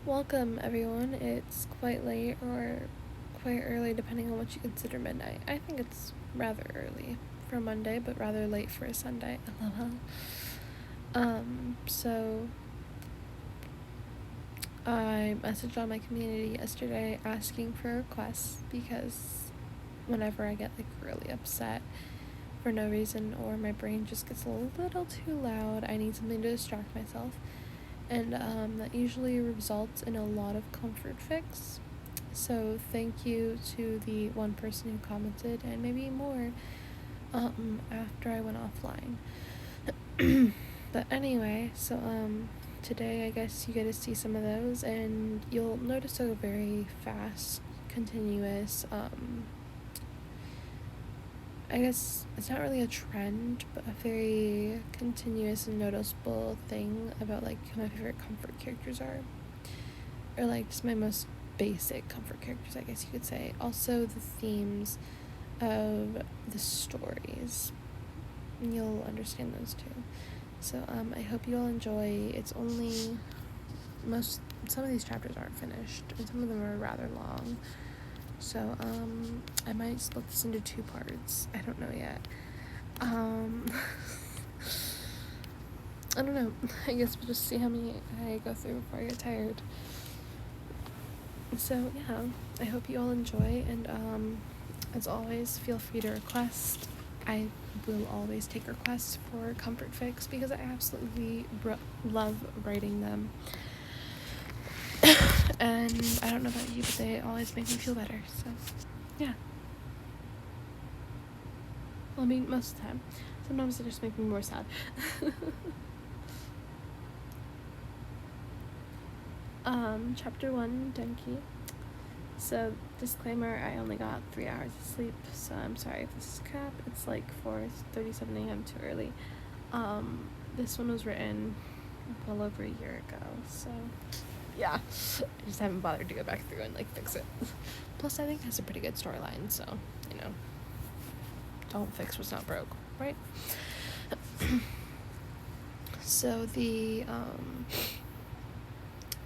Welcome, everyone. It's quite late or quite early, depending on what you consider midnight. I think it's rather early for Monday, but rather late for a Sunday. LOL. So I messaged on my community yesterday asking for requests because whenever I get really upset for no reason or my brain just gets a little too loud, I need something to distract myself. And that usually results in a lot of comfort fics. So thank you to the one person who commented, and maybe more after I went offline. But anyway, so today I guess you get to see some of those, and you'll notice a very fast, continuous I guess it's not really a trend, but a very continuous and noticeable thing about who my favorite comfort characters are, or just my most basic comfort characters, I guess you could say. Also the themes of the stories, and you'll understand those too. So I hope you all enjoy. It's only some of these chapters aren't finished, and some of them are rather long. So, I might split this into 2 parts. I don't know yet. I don't know. I guess we'll just see how many I go through before I get tired. So, yeah. I hope you all enjoy, and, as always, feel free to request. I will always take requests for comfort fics because I absolutely love writing them. And I don't know about you, but they always make me feel better, so yeah. Well, I mean, most of the time. Sometimes they just make me more sad. Chapter 1, Denki. So, disclaimer, I only got 3 hours of sleep, so I'm sorry if this is crap. It's 4:37 a.m. too early. This one was written well over a year ago, so yeah, I just haven't bothered to go back through and fix it. Plus, I think it has a pretty good storyline, so don't fix what's not broke, right? So the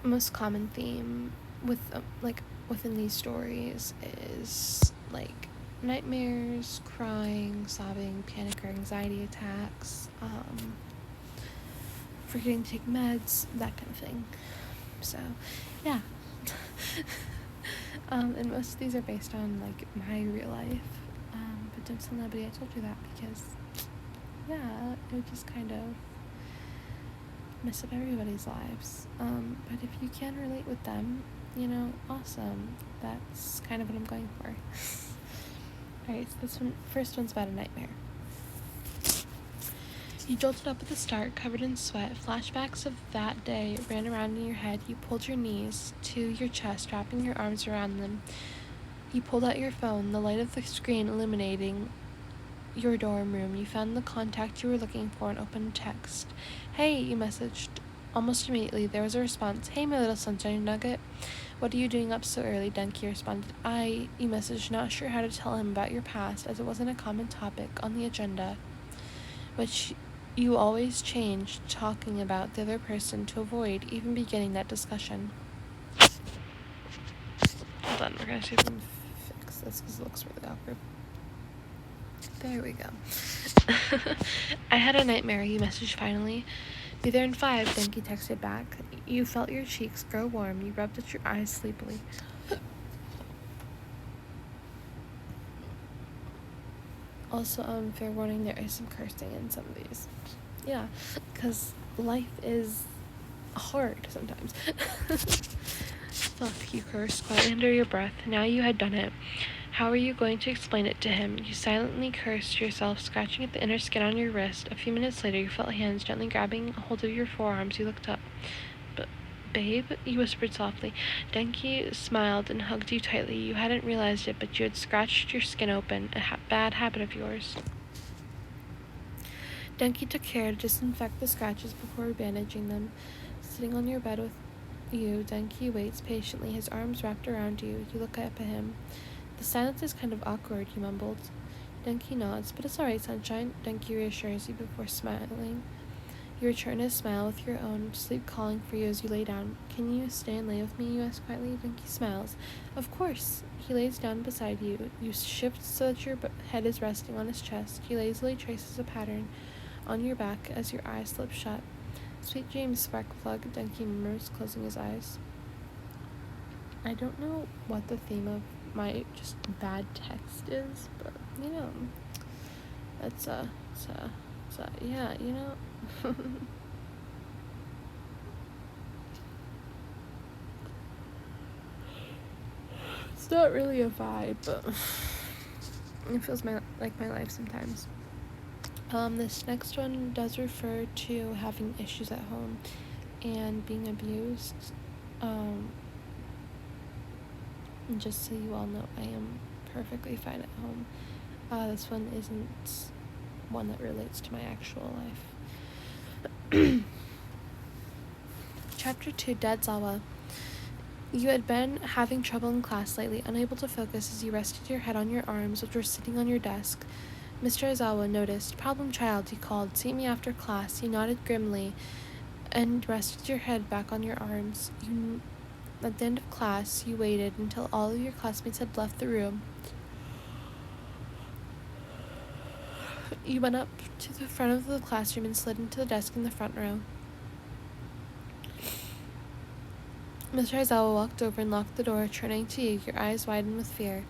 most common theme within these stories is nightmares, crying, sobbing, panic or anxiety attacks, forgetting to take meds, that kind of thing. So, yeah. And most of these are based on my real life. But don't tell nobody I told you that, because yeah, it would just kind of mess up everybody's lives. But if you can relate with them, awesome. That's kind of what I'm going for. Alright, so first one's about a nightmare. You jolted up at the start, covered in sweat. Flashbacks of that day ran around in your head. You pulled your knees to your chest, wrapping your arms around them. You pulled out your phone, the light of the screen illuminating your dorm room. You found the contact you were looking for and opened a text. Hey, you messaged. Almost immediately, there was a response. Hey, my little sunshine nugget. What are you doing up so early? Denki responded. You messaged, not sure how to tell him about your past, as it wasn't a common topic on the agenda, which you always changed talking about the other person to avoid even beginning that discussion. Hold on, we're gonna see if we can fix this because it looks really awkward. There we go. I had a nightmare, you messaged finally. Be there in 5, Denki texted back. You felt your cheeks grow warm. You rubbed at your eyes sleepily. Also, fair warning, there is some cursing in some of these. Yeah, because life is hard sometimes. Fuck, you cursed quietly under your breath. Now you had done it. How are you going to explain it to him? You silently cursed yourself, scratching at the inner skin on your wrist. A few minutes later, you felt hands gently grabbing a hold of your forearms. You looked up. Babe, you whispered softly. Denki smiled and hugged you tightly. You hadn't realized it, but you had scratched your skin open, a bad habit of yours. Denki took care to disinfect the scratches before bandaging them. Sitting on your bed with you, Denki waits patiently, his arms wrapped around you. You look up at him. The silence is kind of awkward, you mumbled. Denki nods. But it's alright, sunshine, Denki reassures you before smiling. You return his smile with your own, sleep calling for you as you lay down. Can you stay and lay with me? You ask quietly. Dunky smiles. Of course. He lays down beside you. You shift so that your head is resting on his chest. He lazily traces a pattern on your back as your eyes slip shut. Sweet dreams, Sparkplug, Dunky murmurs, closing his eyes. I don't know what the theme of my just bad text is, but, it's yeah, it's not really a vibe, but it feels like my life sometimes. This next one does refer to having issues at home and being abused. And just so you all know, I am perfectly fine at home. This one isn't one that relates to my actual life. Chapter 2, Deadzawa. You had been having trouble in class lately, unable to focus as you rested your head on your arms, which were sitting on your desk. Mr. Aizawa noticed. Problem child, he called. See me after class. You nodded grimly and rested your head back on your arms. At the end of class, you waited until all of your classmates had left the room. You went up to the front of the classroom and slid into the desk in the front row. Mr. Aizawa walked over and locked the door, turning to you, your eyes widened with fear.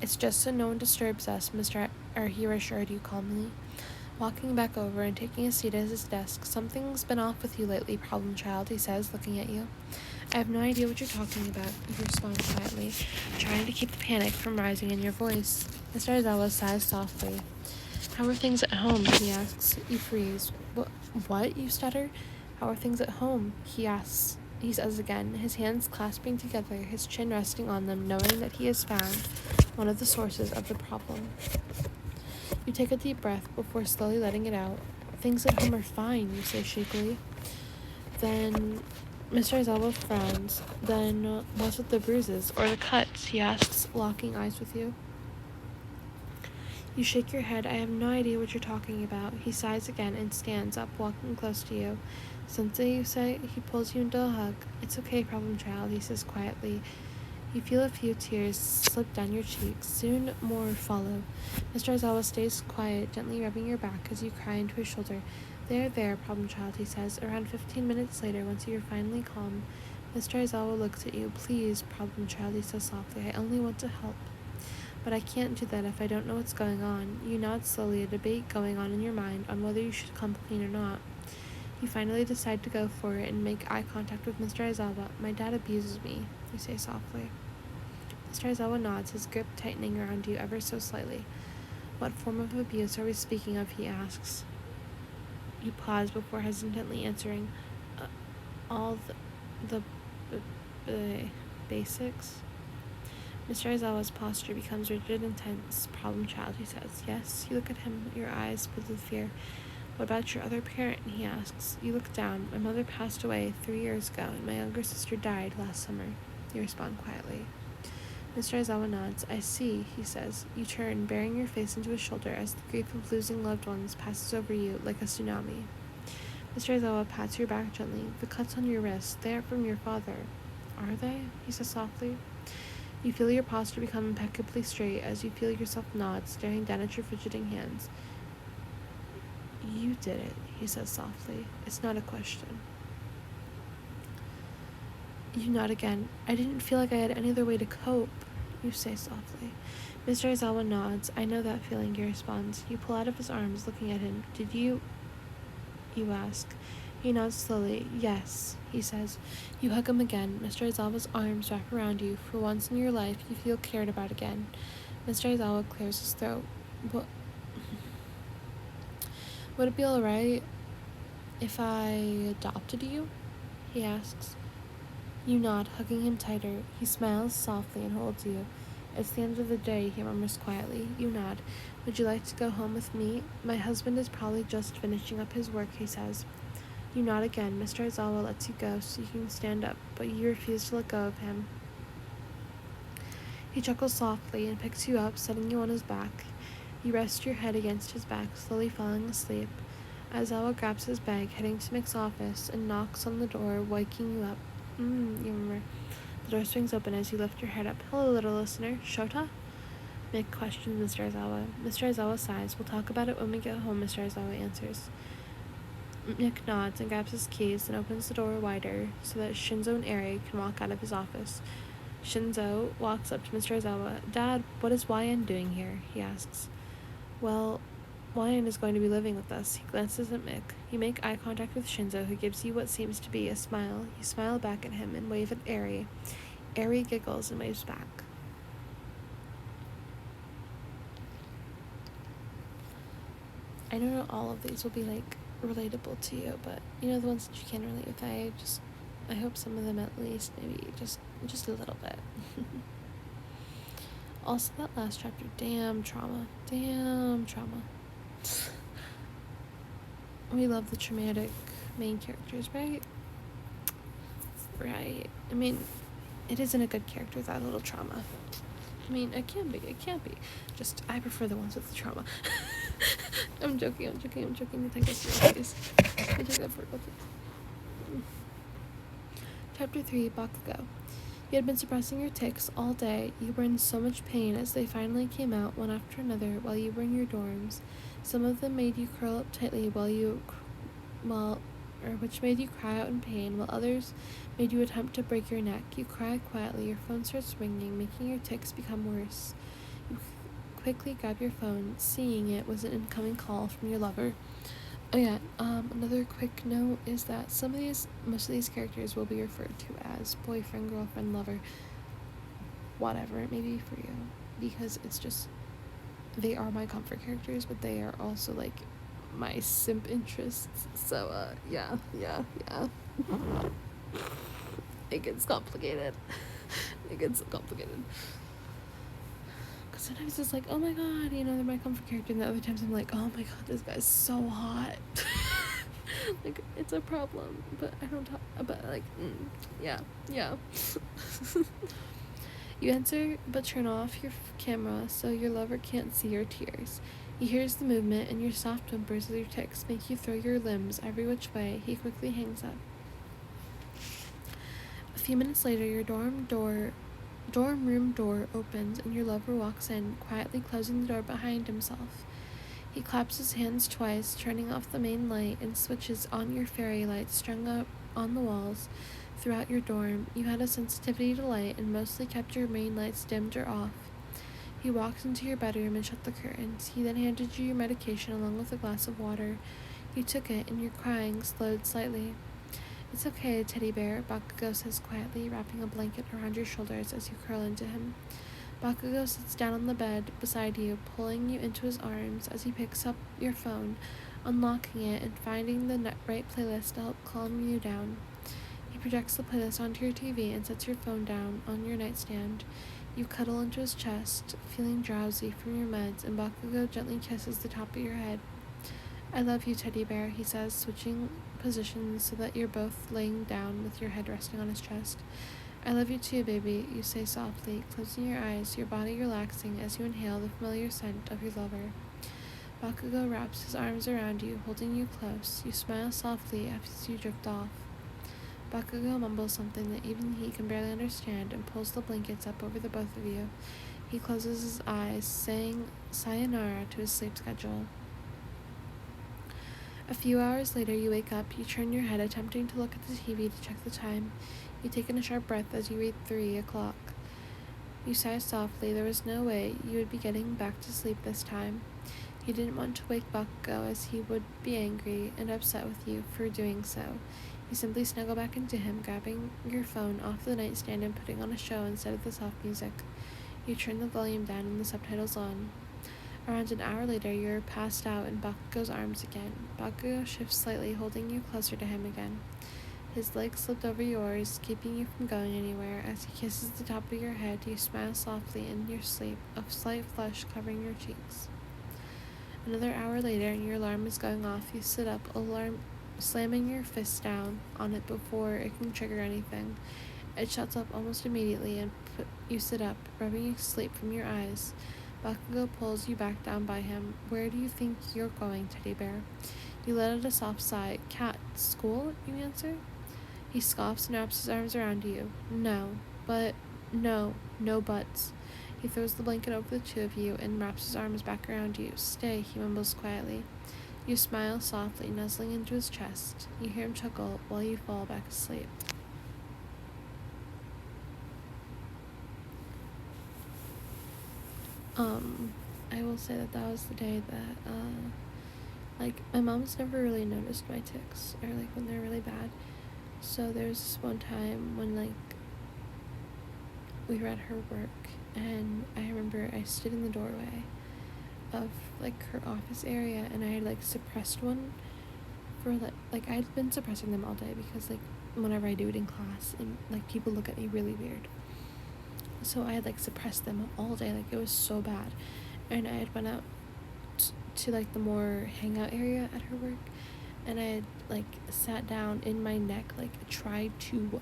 It's just so no one disturbs us, he assured you calmly. Walking back over and taking a seat at his desk. Something's been off with you lately, problem child, he says, looking at you. I have no idea what you're talking about, you respond quietly, trying to keep the panic from rising in your voice. Mr. Aizawa sighs softly. How are things at home, he asks. You freeze. What, you stutter? How are things at home, he asks. He says again, his hands clasping together, his chin resting on them, knowing that he has found one of the sources of the problem. You take a deep breath before slowly letting it out. Things at home are fine, you say shakily. Then Mr. Aizawa frowns. Then what's with the bruises or the cuts, he asks, locking eyes with you. You shake your head. I have no idea what you're talking about. He sighs again and stands up, walking close to you. Sensei, you say? He pulls you into a hug. It's okay, problem child, he says quietly. You feel a few tears slip down your cheeks. Soon more follow. Mr. Aizawa stays quiet, gently rubbing your back as you cry into his shoulder. There, problem child, he says. Around 15 minutes later, once you're finally calm, Mr. Aizawa looks at you. Please, problem child, he says softly. I only want to help. But I can't do that if I don't know what's going on. You nod slowly, a debate going on in your mind on whether you should come clean or not. You finally decide to go for it and make eye contact with Mr. Aizawa. My dad abuses me, you say softly. Mr. Aizawa nods, his grip tightening around you ever so slightly. What form of abuse are we speaking of, he asks. You pause before hesitantly answering. All the basics? Mr. Aizawa's posture becomes rigid and tense. Problem child, he says. Yes, you look at him, your eyes filled with fear. What about your other parent, he asks. You look down. My mother passed away 3 years ago, and my younger sister died last summer. You respond quietly. Mr. Aizawa nods. I see, he says. You turn, burying your face into his shoulder as the grief of losing loved ones passes over you like a tsunami. Mr. Aizawa pats your back gently. The cuts on your wrists, they are from your father. Are they? He says softly. You feel your posture become impeccably straight as you feel yourself nod, staring down at your fidgeting hands. You did it, he says softly. It's not a question. You nod again. I didn't feel like I had any other way to cope, you say softly. Mr. Aizawa nods. I know that feeling, he responds. You pull out of his arms, looking at him. Did you ask. He nods slowly. Yes, he says. You hug him again. Mr. Aizawa's arms wrap around you. For once in your life, you feel cared about again. Mr. Aizawa clears his throat. Would it be alright if I adopted you? He asks. You nod, hugging him tighter. He smiles softly and holds you. It's the end of the day, he murmurs quietly. You nod. Would you like to go home with me? My husband is probably just finishing up his work, he says. You nod again. Mr. Aizawa lets you go so you can stand up, but you refuse to let go of him. He chuckles softly and picks you up, setting you on his back. You rest your head against his back, slowly falling asleep. Aizawa grabs his bag, heading to Mick's office, and knocks on the door, waking you up. You remember. The door swings open as you lift your head up. Hello, little listener. Shota? Mick questions Mr. Aizawa. Mr. Aizawa sighs. We'll talk about it when we get home, Mr. Aizawa answers. Mick nods and grabs his keys and opens the door wider so that Shinzo and Eri can walk out of his office. Shinzo walks up to Mr. Aizawa. Dad, what is YN doing here? He asks. Well, YN is going to be living with us. He glances at Mick. You make eye contact with Shinzo, who gives you what seems to be a smile. You smile back at him and wave at Eri. Eri giggles and waves back. I don't know all of these will be, relatable to you, but, the ones that you can relate with, I hope some of them at least, maybe just a little bit. Also, that last chapter, damn trauma. We love the traumatic main characters, right? Right. I mean, it isn't a good character without a little trauma. I mean, it can be. Just, I prefer the ones with the trauma. I'm joking. You take us serious, please. I take that for Chapter 3, Bakugo. You had been suppressing your tics all day. You were in so much pain as they finally came out one after another while you were in your dorms. Some of them made you curl up tightly which made you cry out in pain, while others made you attempt to break your neck. You cry quietly, your phone starts ringing, making your tics become worse. You quickly grab your phone, seeing it was an incoming call from your lover. Oh yeah, another quick note is that most of these characters will be referred to as boyfriend, girlfriend, lover, whatever it may be for you, because it's just, they are my comfort characters, but they are also, my simp interests, so, yeah. It gets complicated. Because sometimes it's like, oh my god, they're my comfort character, and the other times I'm like, oh my god, this guy's so hot. It's a problem, but I don't talk about, yeah. You answer, but turn off your camera so your lover can't see your tears. He hears the movement, and your soft whimpers as your tics make you throw your limbs every which way. He quickly hangs up. A few minutes later, your dorm room door opens, and your lover walks in, quietly closing the door behind himself. He claps his hands twice, turning off the main light, and switches on your fairy lights strung up on the walls throughout your dorm. You had a sensitivity to light and mostly kept your main lights dimmed or off. He walked into your bedroom and shut the curtains. He then handed you your medication along with a glass of water. You took it, and your crying slowed slightly. It's okay, teddy bear, Bakugo says quietly, wrapping a blanket around your shoulders as you curl into him. Bakugo sits down on the bed beside you, pulling you into his arms as he picks up your phone, unlocking it and finding the right playlist to help calm you down. He projects the playlist onto your TV and sets your phone down on your nightstand. You cuddle into his chest, feeling drowsy from your meds, and Bakugo gently kisses the top of your head. I love you, teddy bear, he says, switching positions so that you're both laying down with your head resting on his chest. I love you too, baby, you say softly, closing your eyes, your body relaxing as you inhale the familiar scent of your lover. Bakugo wraps his arms around you, holding you close. You smile softly as you drift off. Bakugo mumbles something that even he can barely understand and pulls the blankets up over the both of you. He closes his eyes, saying sayonara to his sleep schedule. A few hours later, you wake up. You turn your head, attempting to look at the TV to check the time. You take in a sharp breath as you read 3 o'clock. You sigh softly. There was no way you would be getting back to sleep this time. You didn't want to wake Bakugo, as he would be angry and upset with you for doing so. You simply snuggle back into him, grabbing your phone off the nightstand and putting on a show instead of the soft music. You turn the volume down and the subtitles on. Around an hour later, you're passed out in Bakugo's arms again. Bakugo shifts slightly, holding you closer to him again. His legs slipped over yours, keeping you from going anywhere. As he kisses the top of your head, you smile softly in your sleep, a slight flush covering your cheeks. Another hour later, and your alarm is going off. You sit up, slamming your fist down on it before it can trigger anything. It shuts up almost immediately, and you sit up, rubbing sleep from your eyes. Bakugo pulls you back down by him. Where do you think you're going, teddy bear? You let out a soft sigh. Cat, school, you answer? He scoffs and wraps his arms around you. No, but no, no buts. He throws the blanket over the two of you and wraps his arms back around you. Stay, he mumbles quietly. You smile softly, nuzzling into his chest. You hear him chuckle while you fall back asleep. I will say that was the day that, my mom's never really noticed my tics, or, when they're really bad. So there was this one time when, we were at her work, and I remember I stood in the doorway of, her office area, and I had, suppressed one for, I had been suppressing them all day because, whenever I do it in class, and, people look at me really weird. So I had, suppressed them all day, it was so bad. And I had went out to, the more hangout area at her work, and I had, sat down in my neck, tried to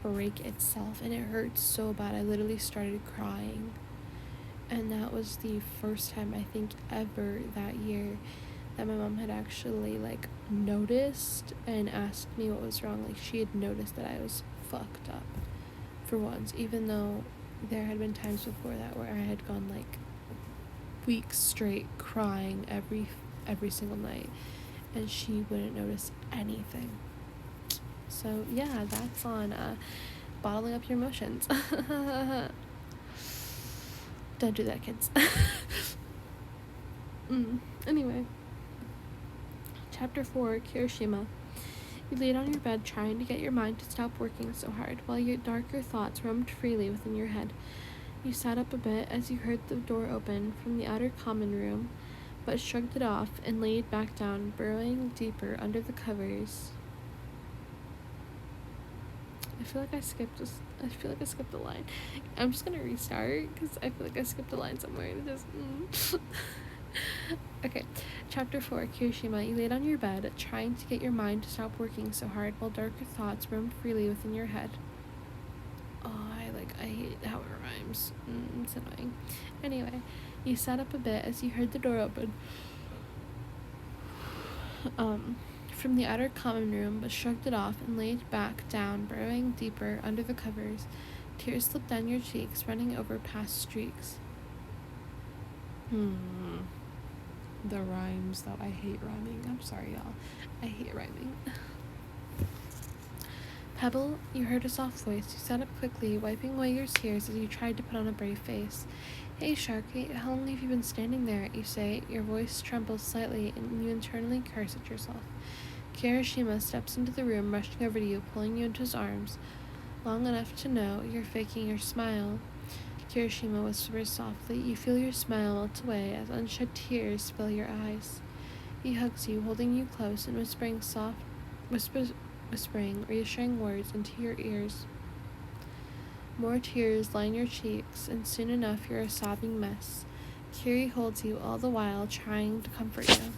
break itself, and it hurt so bad. I literally started crying. And that was the first time, I think, ever that year that my mom had actually, noticed and asked me what was wrong. She had noticed that I was fucked up for once, even though there had been times before that where I had gone, weeks straight crying every single night, and she wouldn't notice anything. So yeah, that's on bottling up your emotions. Don't do that, kids. Anyway, Chapter 4, Kirishima. You laid on your bed trying to get your mind to stop working so hard, while your darker thoughts roamed freely within your head. You sat up a bit as you heard the door open from the outer common room, but shrugged it off and laid back down, burrowing deeper under the covers. I feel like I skipped a line. I'm just gonna restart because I feel like I skipped a line somewhere. And it just Okay, Chapter 4, Kirishima. You laid on your bed, trying to get your mind to stop working so hard, while darker thoughts roamed freely within your head. Oh, I hate how it rhymes. It's annoying. Anyway, you sat up a bit as you heard the door open from the outer common room, but shrugged it off and laid back down, burrowing deeper under the covers. Tears slipped down your cheeks, running over past streaks. The rhymes, though. I hate rhyming. I'm sorry, y'all. I hate rhyming. Pebble, you heard a soft voice. You sat up quickly, wiping away your tears as you tried to put on a brave face. Hey, Sharky, how long have you been standing there? You say. Your voice trembles slightly, and you internally curse at yourself. Kirishima steps into the room, rushing over to you, pulling you into his arms. Long enough to know you're faking your smile. Kirishima whispers softly. You feel your smile melt away as unshed tears fill your eyes. He hugs you, holding you close and whispering reassuring words into your ears. More tears line your cheeks, and soon enough you're a sobbing mess. Kiri holds you all the while, trying to comfort you.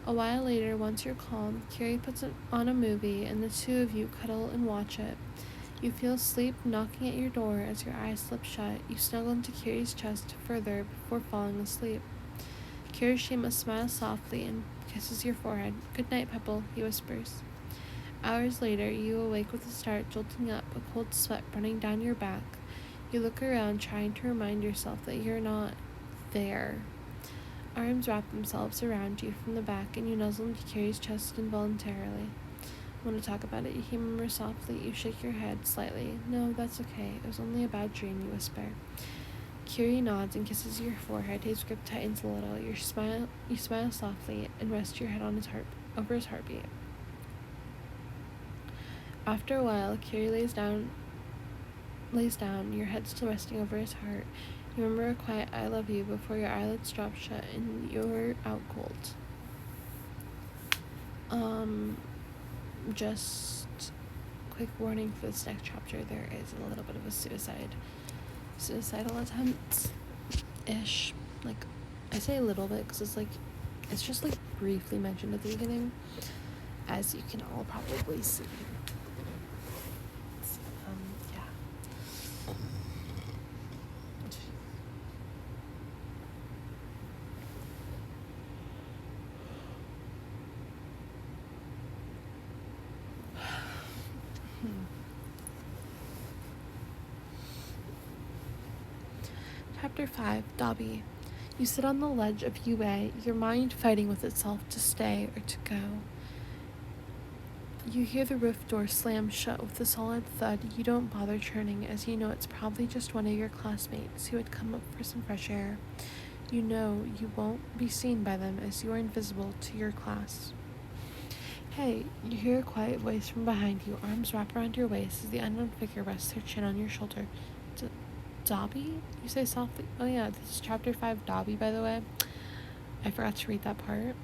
A while later, once you're calm, Kiri puts on a movie, and the two of you cuddle and watch it. You feel sleep knocking at your door as your eyes slip shut. You snuggle into Kiri's chest further before falling asleep. Kirishima smiles softly and kisses your forehead. Good night, Pebble, he whispers. Hours later, you awake with a start, jolting up, a cold sweat running down your back. You look around, trying to remind yourself that you're not there. Arms wrap themselves around you from the back, and you nuzzle into Kiri's chest involuntarily. Want to talk about it? He murmurs softly. You shake your head slightly. No, that's okay. It was only a bad dream, you whisper. Kiri nods and kisses your forehead. His grip tightens a little. You smile softly and rest your head on over his heartbeat. After a while, Kiri lays down, your head still resting over his heart. You remember a quiet I love you before your eyelids drop shut and you're out cold. Just quick warning for this next chapter, there is a little bit of a suicidal attempt-ish. I say a little bit because it's just briefly mentioned at the beginning, as you can all probably see. Chapter 5, Dobby. You sit on the ledge of UA, your mind fighting with itself to stay or to go. You hear the roof door slam shut with a solid thud. You don't bother turning, as you know it's probably just one of your classmates who had come up for some fresh air. You know you won't be seen by them, as you are invisible to your class. Hey, you hear a quiet voice from behind you, arms wrap around your waist as the unknown figure rests their chin on your shoulder. Dobby? You say softly. Oh yeah, this is chapter 5, Dobby, by the way. I forgot to read that part.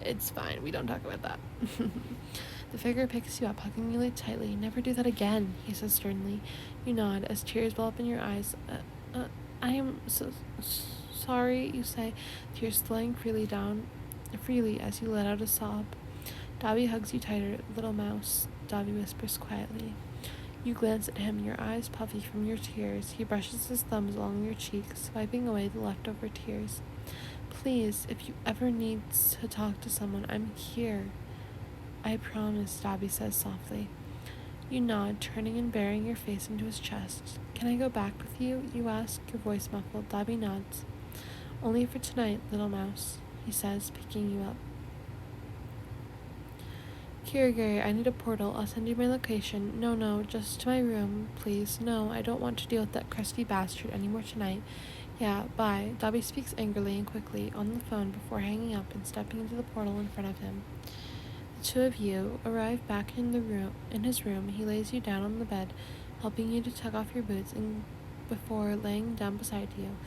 It's fine, we don't talk about that. The figure picks you up, hugging you tightly. Never do that again, he says sternly. You nod as tears well up in your eyes. I am so sorry, you say, tears flowing freely as you let out a sob. Dobby hugs you tighter. Little mouse, Dobby whispers quietly. You glance at him, your eyes puffy from your tears. He brushes his thumbs along your cheeks, wiping away the leftover tears. Please, if you ever need to talk to someone, I'm here. I promise, Dobby says softly. You nod, turning and burying your face into his chest. Can I go back with you? You ask, your voice muffled. Dobby nods. Only for tonight, little mouse, he says, picking you up. Kirigiri, I need a portal. I'll send you my location. No, just to my room, please. No, I don't want to deal with that crusty bastard anymore tonight. Yeah, bye. Dobby speaks angrily and quickly on the phone before hanging up and stepping into the portal in front of him. The two of you arrive back in his room. He lays you down on the bed, helping you to tuck off your boots and before laying down beside you.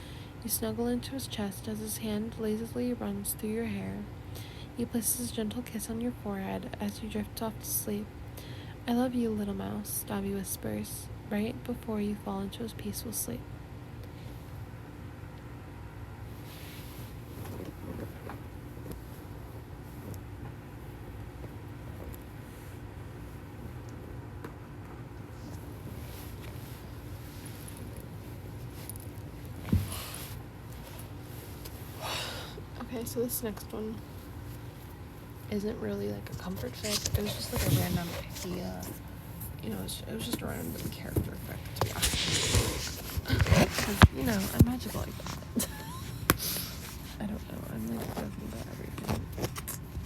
You snuggle into his chest as his hand lazily runs through your hair. He places a gentle kiss on your forehead as you drift off to sleep. I love you, little mouse, Dobby whispers, right before you fall into his peaceful sleep. Okay, so this next one isn't really like a comfort fic. It was just like a random idea. You know, it was just a random character fic, to be honest. Because, you know, I'm magical like that. I don't know. I'm like joking about everything.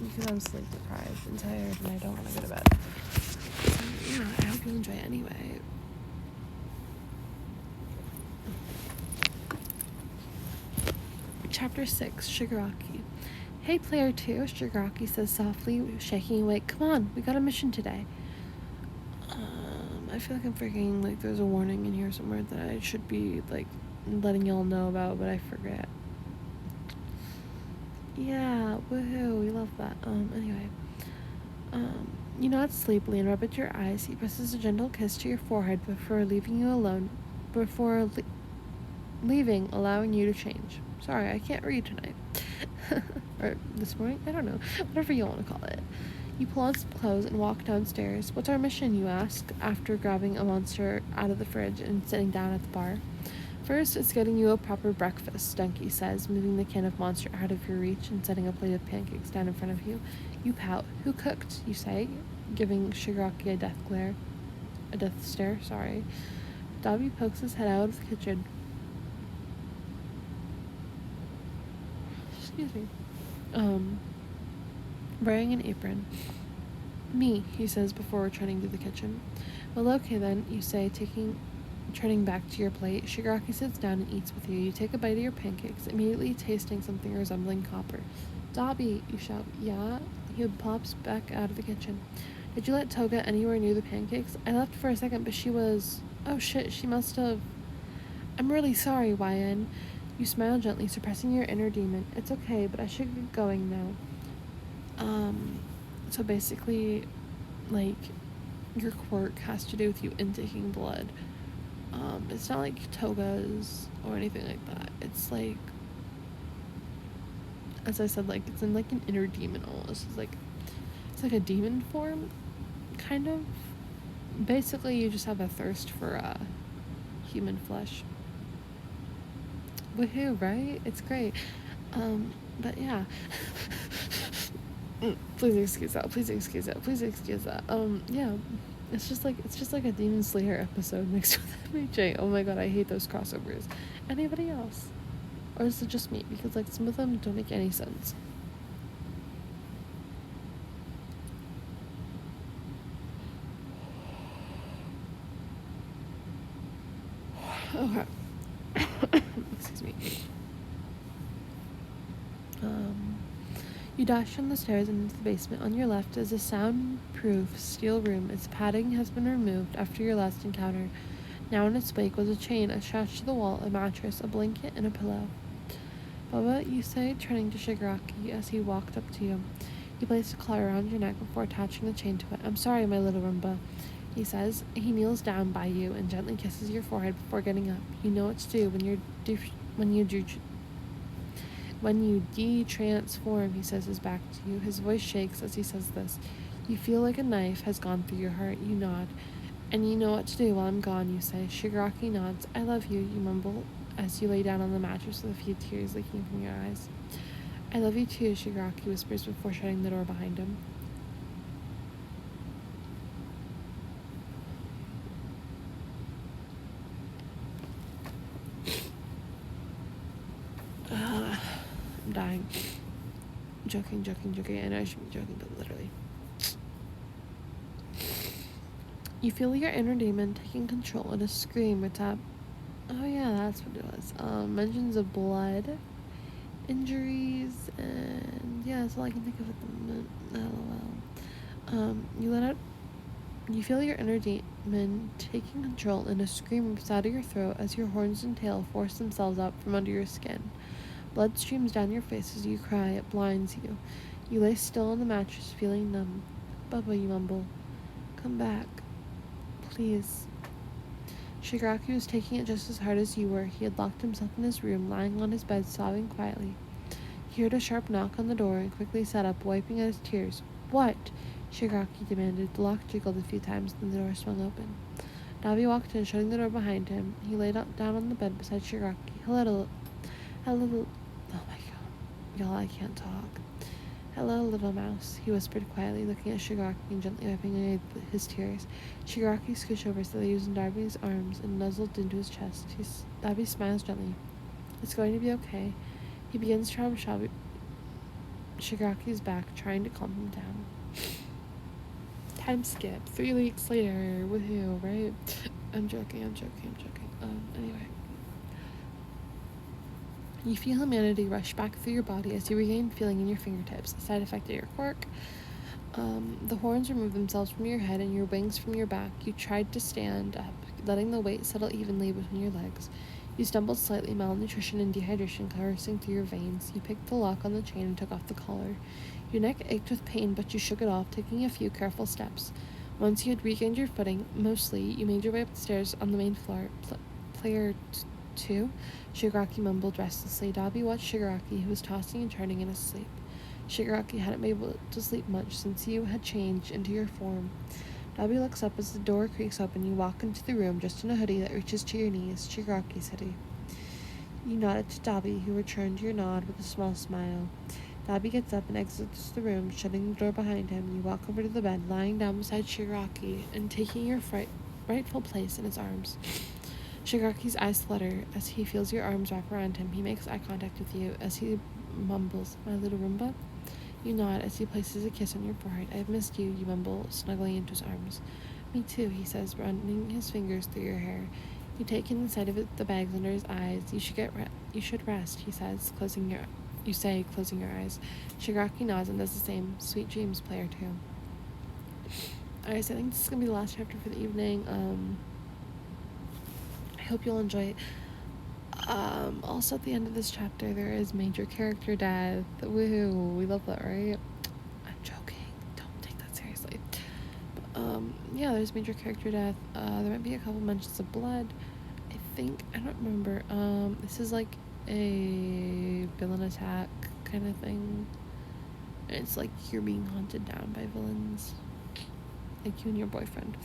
Because I'm sleep deprived and tired and I don't want to go to bed. And, you know, I hope you enjoy it anyway. Chapter 6, Shigaraki. Hey, player 2, Shigaraki says softly, shaking awake. Come on, we got a mission today. I feel like I'm forgetting, like, there's a warning in here somewhere that I should be, like, letting y'all know about, but I forget. Yeah, woohoo, we love that. Anyway. You nod sleepily and rub at your eyes. He presses a gentle kiss to your forehead before leaving you alone, leaving, allowing you to change. Sorry, I can't read tonight. Or this morning? I don't know. Whatever you want to call it. You pull on some clothes and walk downstairs. What's our mission, you ask, after grabbing a monster out of the fridge and sitting down at the bar. First, it's getting you a proper breakfast, Dunky says, moving the can of monster out of your reach and setting a plate of pancakes down in front of you. You pout. Who cooked, you say, giving Shigaraki a death stare, sorry. Dobby pokes his head out of the kitchen. Excuse me. Wearing an apron. Me, he says before returning to the kitchen. Well, okay then, you say, turning back to your plate. Shigaraki sits down and eats with you. You take a bite of your pancakes, immediately tasting something resembling copper. Dobby, you shout. Yeah? He pops back out of the kitchen. Did you let Toga anywhere near the pancakes? I left for a second, but she was... Oh shit, she must have... I'm really sorry, YN. You smile gently, suppressing your inner demon. It's okay, but I should get going now. So basically, like, your quirk has to do with you intaking blood. It's not like togas or anything like that. It's like, as I said, like, it's in like an inner demon almost. It's like a demon form, kind of. Basically, you just have a thirst for human flesh. Woohoo, right? It's great. But yeah. Please excuse that. Yeah. It's just like a Demon Slayer episode mixed with MHA. Oh my god, I hate those crossovers. Anybody else? Or is it just me? Because like some of them don't make any sense. Okay. Excuse me. You dash down the stairs and into the basement. On your left is a soundproof steel room. Its padding has been removed after your last encounter. Now in its wake was a chain attached to the wall, a mattress, a blanket, and a pillow. Bubba, you say, turning to Shigaraki as he walked up to you. He placed a collar around your neck before attaching the chain to it. I'm sorry, my little Roomba, he says. He kneels down by you and gently kisses your forehead before getting up. You know what to do when you de-transform, he says his back to you. His voice shakes as he says this. You feel like a knife has gone through your heart. You nod. And you know what to do while I'm gone, you say. Shigaraki nods. I love you, you mumble as you lay down on the mattress with a few tears leaking from your eyes. I love you too, Shigaraki whispers before shutting the door behind him. I'm dying. Joking. I know I shouldn't be joking, but literally. You feel your inner demon taking control and a scream or tap. Oh yeah, that's what it was. Mentions of blood, injuries, and yeah, that's all I can think of at the moment. LOL. You feel your inner demon taking control and a scream rips out of your throat as your horns and tail force themselves out from under your skin. Blood streams down your face as you cry. It blinds you. You lay still on the mattress, feeling numb. Bubba, you mumble. Come back. Please. Shigaraki was taking it just as hard as you were. He had locked himself in his room, lying on his bed, sobbing quietly. He heard a sharp knock on the door and quickly sat up, wiping at his tears. What? Shigaraki demanded. The lock jiggled a few times, then the door swung open. Dabi walked in, shutting the door behind him. He lay down on the bed beside Shigaraki. Hello. Oh my god. Y'all, I can't talk. Hello, little mouse, he whispered quietly, looking at Shigaraki and gently wiping away his tears. Shigaraki scooched over so they used Darby's arms and nuzzled into his chest. Darby smiles gently. It's going to be okay. He begins to rub Shigaraki's back, trying to calm him down. Time skip. 3 weeks later. Woohoo, right? I'm joking. Anyway. You feel humanity rush back through your body as you regain feeling in your fingertips, a side effect of your quirk. The horns remove themselves from your head and your wings from your back. You tried to stand up, letting the weight settle evenly between your legs. You stumbled slightly, malnutrition and dehydration coursing through your veins. You picked the lock on the chain and took off the collar. Your neck ached with pain, but you shook it off, taking a few careful steps. Once you had regained your footing, mostly, you made your way up the stairs on the main floor. Player 2? Shigaraki mumbled restlessly. Dabi watched Shigaraki, who was tossing and turning in his sleep. Shigaraki hadn't been able to sleep much since you had changed into your form. Dabi looks up as the door creaks open. You walk into the room just in a hoodie that reaches to your knees. Shigaraki's hoodie. You nodded to Dabi, who returned your nod with a small smile. Dabi gets up and exits the room, shutting the door behind him. You walk over to the bed, lying down beside Shigaraki and taking your rightful place in his arms. Shigaraki's eyes flutter as he feels your arms wrap around him. He makes eye contact with you as he mumbles, My little Roomba? You nod as he places a kiss on your forehead. I've missed you, you mumble, snuggling into his arms. Me too, he says, running his fingers through your hair. You take in the sight of the bags under his eyes. You should rest, he says, closing your eyes. Shigaraki nods and does the same. Sweet dreams, player 2. Alright, so I think this is going to be the last chapter for the evening. I hope you'll enjoy it. Also at the end of this chapter, there is major character death. Woohoo, we love that, right? I'm joking. Don't take that seriously. But, yeah, there's major character death. There might be a couple mentions of blood. I don't remember. This is like a villain attack kind of thing. It's like you're being hunted down by villains. Like you and your boyfriend.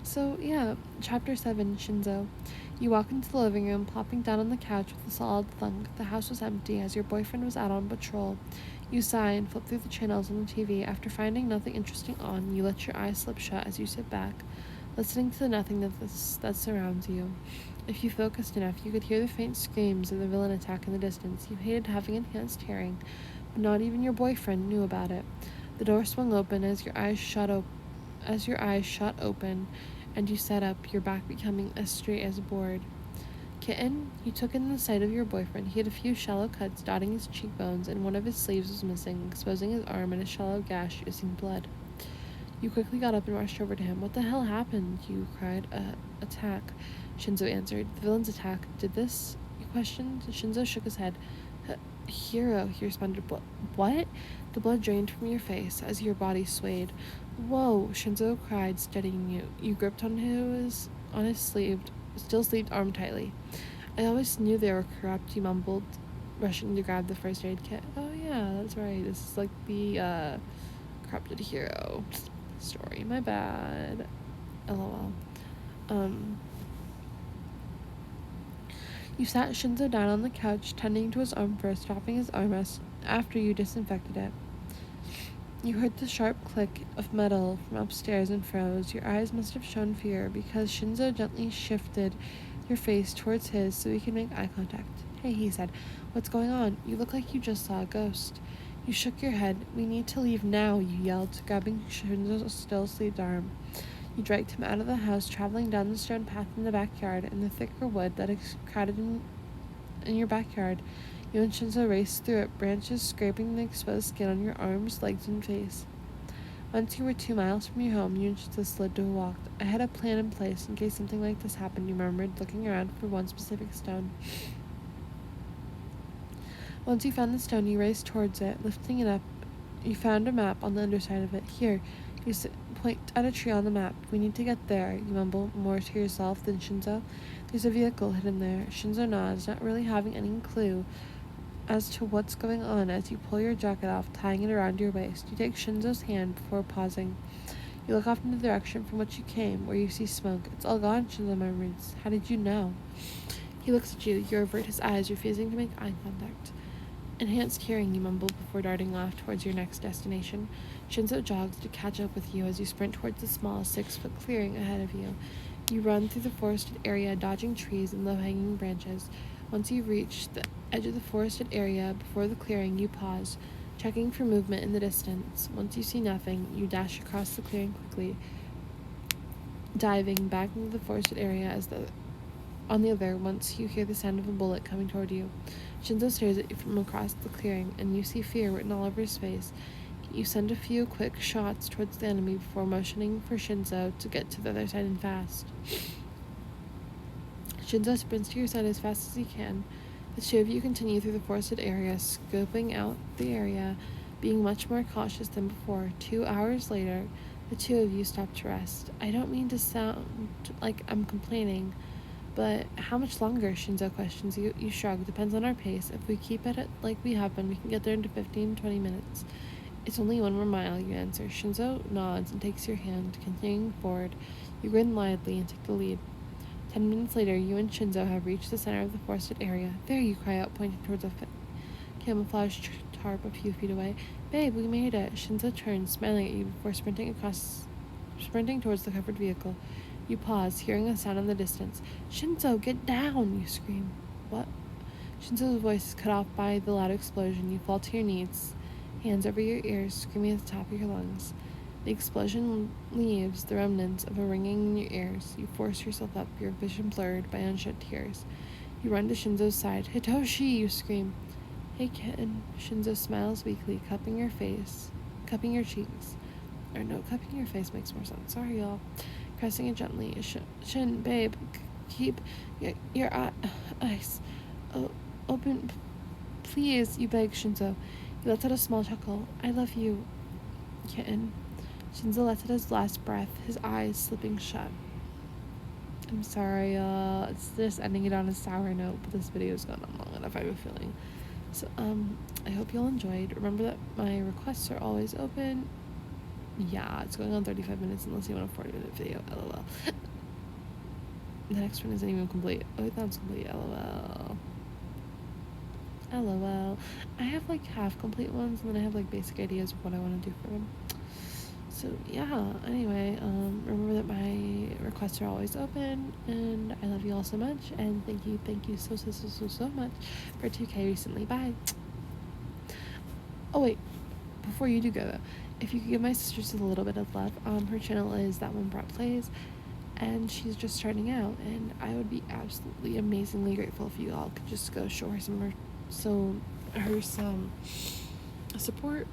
So, yeah, Chapter 7, Shinzo. You walk into the living room, plopping down on the couch with a solid thunk. The house was empty as your boyfriend was out on patrol. You sigh and flip through the channels on the TV. After finding nothing interesting on, you let your eyes slip shut as you sit back, listening to the nothing that surrounds you. If you focused enough, you could hear the faint screams of the villain attack in the distance. You hated having enhanced hearing, but not even your boyfriend knew about it. The door swung open as your eyes shut open, and you sat up, your back becoming as straight as a board. Kitten, you took in the sight of your boyfriend. He had a few shallow cuts dotting his cheekbones, and one of his sleeves was missing, exposing his arm and a shallow gash oozing blood. You quickly got up and rushed over to him. What the hell happened? You cried. Attack. Shinzo answered. The villain's attack. Did this? You questioned. Shinzo shook his head. Hero, he responded. What? The blood drained from your face as your body swayed. Whoa, Shinzo cried, steadying you. You gripped on his still sleeved arm tightly. I always knew they were corrupt, you mumbled, rushing to grab the first aid kit. Oh yeah, that's right. This is like the corrupted hero story. My bad. LOL. You sat Shinzo down on the couch, tending to his arm first, dropping his armrest after you disinfected it. You heard the sharp click of metal from upstairs and froze. Your eyes must have shown fear because Shinzo gently shifted your face towards his so he could make eye contact. Hey, he said. What's going on? You look like you just saw a ghost. You shook your head. We need to leave now, you yelled, grabbing Shinzo's still-sleeved arm. You dragged him out of the house, traveling down the stone path in the backyard and the thicker wood that crowded in your backyard. You and Shinzo raced through it, branches scraping the exposed skin on your arms, legs, and face. Once you were 2 miles from your home, you and Shinzo slid to a walk. I had a plan in place in case something like this happened, you murmured, looking around for one specific stone. Once you found the stone, you raced towards it, lifting it up. You found a map on the underside of it. Here, you point at a tree on the map. We need to get there, you mumble, more to yourself than Shinzo. There's a vehicle hidden there. Shinzo nods, not really having any clue as to what's going on as you pull your jacket off, tying it around your waist. You take Shinzo's hand before pausing. You look off in the direction from which you came, where you see smoke. It's all gone, Shinzo murmurs. How did you know? He looks at you. You avert his eyes, refusing to make eye contact. Enhanced hearing, you mumble before darting off towards your next destination. Shinzo jogs to catch up with you as you sprint towards the small 6-foot clearing ahead of you. You run through the forested area, dodging trees and low-hanging branches. Once you reach the edge of the forested area before the clearing, you pause, checking for movement in the distance. Once you see nothing, you dash across the clearing quickly, diving back into the forested area on the other once you hear the sound of a bullet coming toward you. Shinzo stares at you from across the clearing, and you see fear written all over his face. You send a few quick shots towards the enemy before motioning for Shinzo to get to the other side and fast. Shinzo sprints to your side as fast as he can. The two of you continue through the forested area, scoping out the area, being much more cautious than before. 2 hours later, the two of you stop to rest. I don't mean to sound like I'm complaining, but how much longer? Shinzo questions you. You shrug. Depends on our pace. If we keep at it like we have been, we can get there in 15-20 minutes. It's only 1 more mile, you answer. Shinzo nods and takes your hand, continuing forward. You grin widely and take the lead. 10 minutes later, you and Shinzo have reached the center of the forested area. There, you cry out, pointing towards a camouflage tarp a few feet away. Babe, we made it. Shinzo turns, smiling at you before sprinting towards the covered vehicle. You pause, hearing a sound in the distance. Shinzo, get down, you scream. What? Shinzo's voice is cut off by the loud explosion. You fall to your knees, hands over your ears, screaming at the top of your lungs. The explosion leaves the remnants of a ringing in your ears. You force yourself up, your vision blurred by unshed tears. You run to Shinzo's side. Hitoshi, you scream. Hey, kid. Shinzo smiles weakly, cupping your cheeks. Or no, cupping your face makes more sense. Sorry, y'all. Pressing it gently. Shin, babe, keep your eyes open, please, you beg Shinzo. He lets out a small chuckle. I love you, kitten. Shinzo lets out his last breath, his eyes slipping shut. I'm sorry, it's just ending it on a sour note, but this video has gone on long enough, I have a feeling. So, I hope you all enjoyed. Remember that my requests are always open. Yeah, it's going on 35 minutes unless you want a 40-minute video, lol. The next one isn't even complete. Oh, that's complete, lol. LOL. I have like half complete ones, and then I have like basic ideas of what I want to do for them. So yeah, anyway, remember that my requests are always open, and I love you all so much, and thank you so much for 2K recently. Bye. Oh wait, before you do go though, if you could give my sister just a little bit of love, her channel is That One Brought Plays, and she's just starting out, and I would be absolutely amazingly grateful if you all could just go show her some support.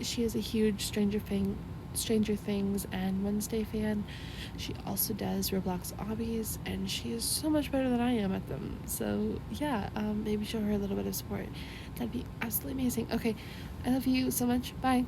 She is a huge Stranger Things and Wednesday fan. She also does Roblox obbies, and she is so much better than I am at them. So yeah, maybe show her a little bit of support. That'd be absolutely amazing. Okay, I love you so much. Bye.